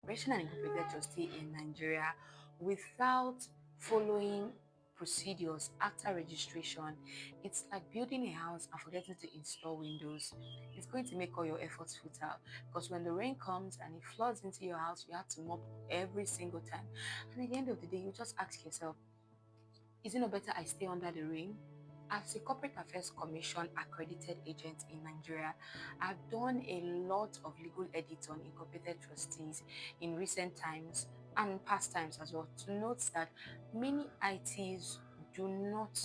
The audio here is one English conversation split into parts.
Registering an incorporated trustee in Nigeria without following procedures after registration, it's like building a house and forgetting to install windows. It's going to make all your efforts futile because when the rain comes and it floods into your house, you have to mop every single time. And at the end of the day, you just ask yourself, is it not better I stay under the rain? As a Corporate Affairs Commission accredited agent in Nigeria, I've done a lot of legal edits on incorporated trustees in recent times and past times as well, to note that many ITs do not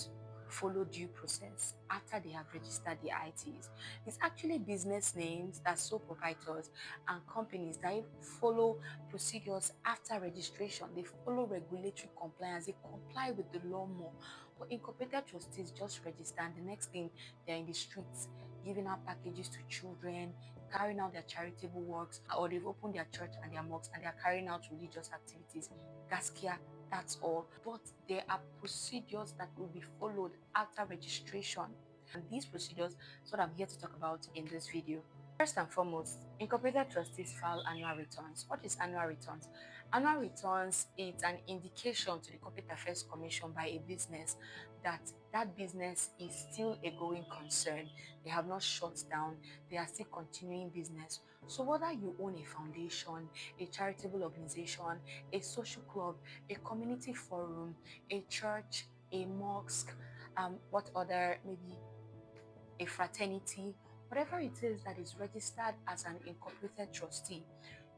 follow due process after they have registered the ITs. It's actually business names that sole proprietors and companies that follow procedures after registration. They follow regulatory compliance. They comply with the law more. But incorporated trustees just register, and the next thing, they're in the streets giving out packages to children, carrying out their charitable works, or they've opened their church and their mosques and they're carrying out religious activities. Gaskia, that's all. But there are procedures that will be followed after registration. And these procedures is what I'm here to talk about in this video. First and foremost, incorporated trustees file annual returns. What is annual returns? Annual returns is an indication to the Corporate Affairs Commission by a business that that business is still a going concern. They have not shut down. They are still continuing business. So whether you own a foundation, a charitable organization, a social club, a community forum, a church, a mosque, what other, maybe a fraternity, whatever it is that is registered as an incorporated trustee,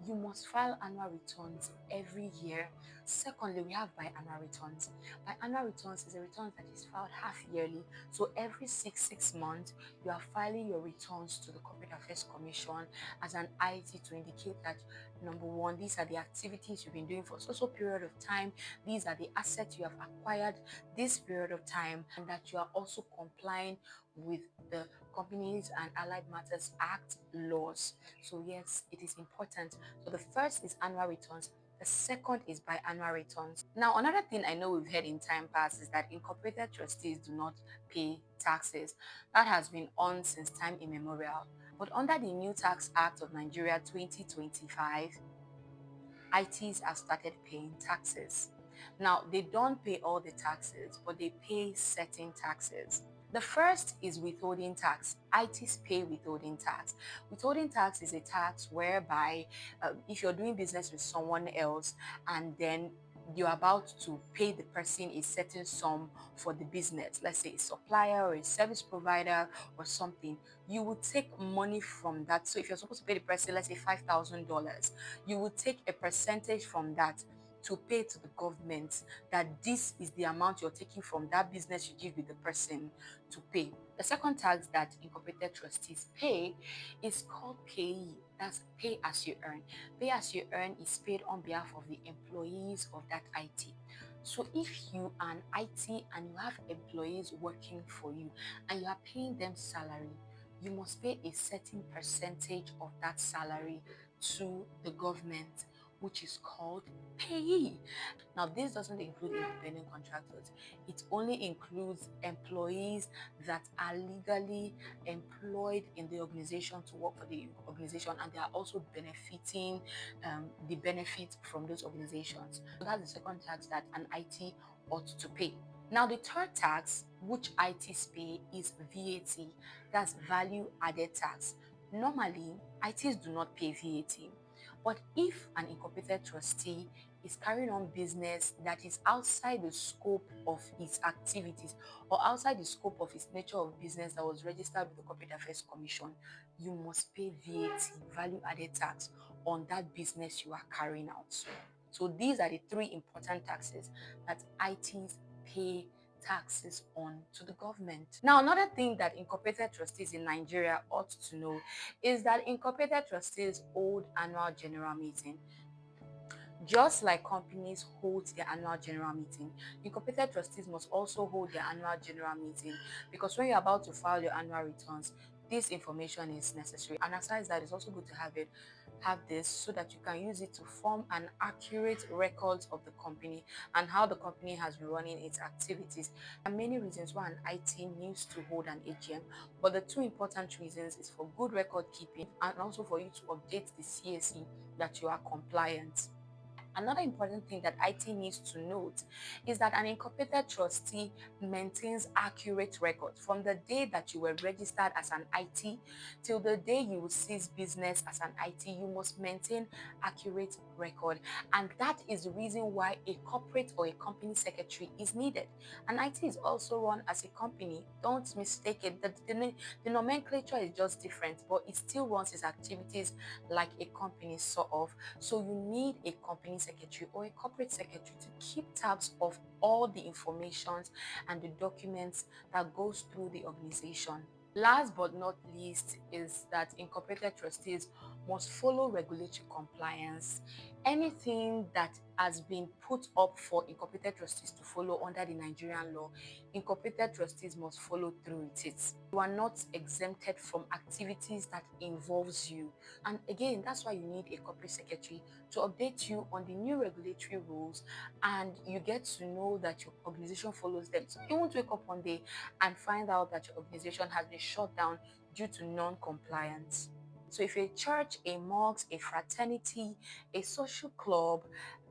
you must file annual returns every year. Secondly, we have biannual returns. Biannual returns is a return that is filed half yearly. So every six months, you are filing your returns to the Corporate Affairs Commission as an IT to indicate that, number one, these are the activities you've been doing for so period of time. These are the assets you have acquired this period of time, and that you are also complying with the Companies and Allied Matters Act laws. So yes, it is important. So the first is annual returns. The second is biannual returns. Now, another thing I know we've heard in time past is that incorporated trustees do not pay taxes. That has been on since time immemorial. But under the new Tax Act of Nigeria 2025, ITs have started paying taxes. Now, they don't pay all the taxes, but they pay certain taxes. The first is withholding tax. ITs pay withholding tax. Withholding tax is a tax whereby if you're doing business with someone else and then you're about to pay the person a certain sum for the business, let's say a supplier or a service provider or something, you would take money from that. So if you're supposed to pay the person, let's say $5,000, you would take a percentage from that to pay to the government, that this is the amount you're taking from that business you give with the person to pay. The second tax that incorporated trustees pay is called payee. That's pay as you earn. Pay as you earn is paid on behalf of the employees of that IT. So if you are an IT and you have employees working for you and you are paying them salary, you must pay a certain percentage of that salary to the government, which is called payee. Now, this doesn't include independent contractors. It only includes employees that are legally employed in the organization to work for the organization, and they are also benefiting the benefit from those organizations. So that's the second tax that an IT ought to pay. Now, the third tax which ITs pay is VAT. That's value added tax. Normally, ITs do not pay VAT. But if an incorporated trustee is carrying on business that is outside the scope of its activities or outside the scope of its nature of business that was registered with the Corporate Affairs Commission, you must pay VAT, value added tax, on that business you are carrying out. So these are the three important taxes that ITs pay taxes on to the government. Now, another thing that incorporated trustees in Nigeria ought to know is that incorporated trustees hold annual general meeting. Just like companies hold their annual general meeting, incorporated trustees must also hold their annual general meeting, because when you're about to file your annual returns, this information is necessary. And aside that, it's also good to have it have this so that you can use it to form an accurate record of the company and how the company has been running its activities. There are many reasons why an IT needs to hold an AGM, but the two important reasons is for good record keeping and also for you to update the CSE that you are compliant. Another important thing that IT needs to note is that an incorporated trustee maintains accurate records from the day that you were registered as an IT till the day you will cease business as an IT. You must maintain accurate record, and that is the reason why a corporate or a company secretary is needed. An IT is also run as a company. Don't mistake it. The nomenclature is just different, but it still runs its activities like a company sort of. So you need a company secretary or a corporate secretary to keep tabs of all the informations and the documents that goes through the organization. Last but not least is that incorporated trustees must follow regulatory compliance. Anything that has been put up for incorporated trustees to follow under the Nigerian law, incorporated trustees must follow through with it. You are not exempted from activities that involves you. And again, that's why you need a corporate secretary to update you on the new regulatory rules, and you get to know that your organization follows them. So you won't wake up one day and find out that your organization has been shut down due to non-compliance. So if a church, a mosque, a fraternity, a social club,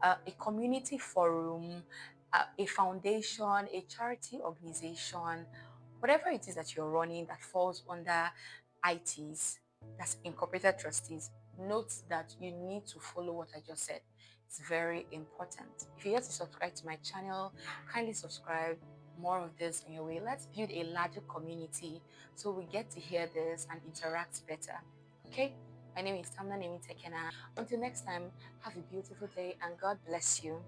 a community forum, a foundation, a charity organization, whatever it is that you're running that falls under ITs, that's incorporated trustees, note that you need to follow what I just said. It's very important. If you're yet to subscribe to my channel, kindly subscribe. More of this on your way. Let's build a larger community so we get to hear this and interact better. Okay? My name is Tamna Nemi Tekena. Until next time, have a beautiful day and God bless you.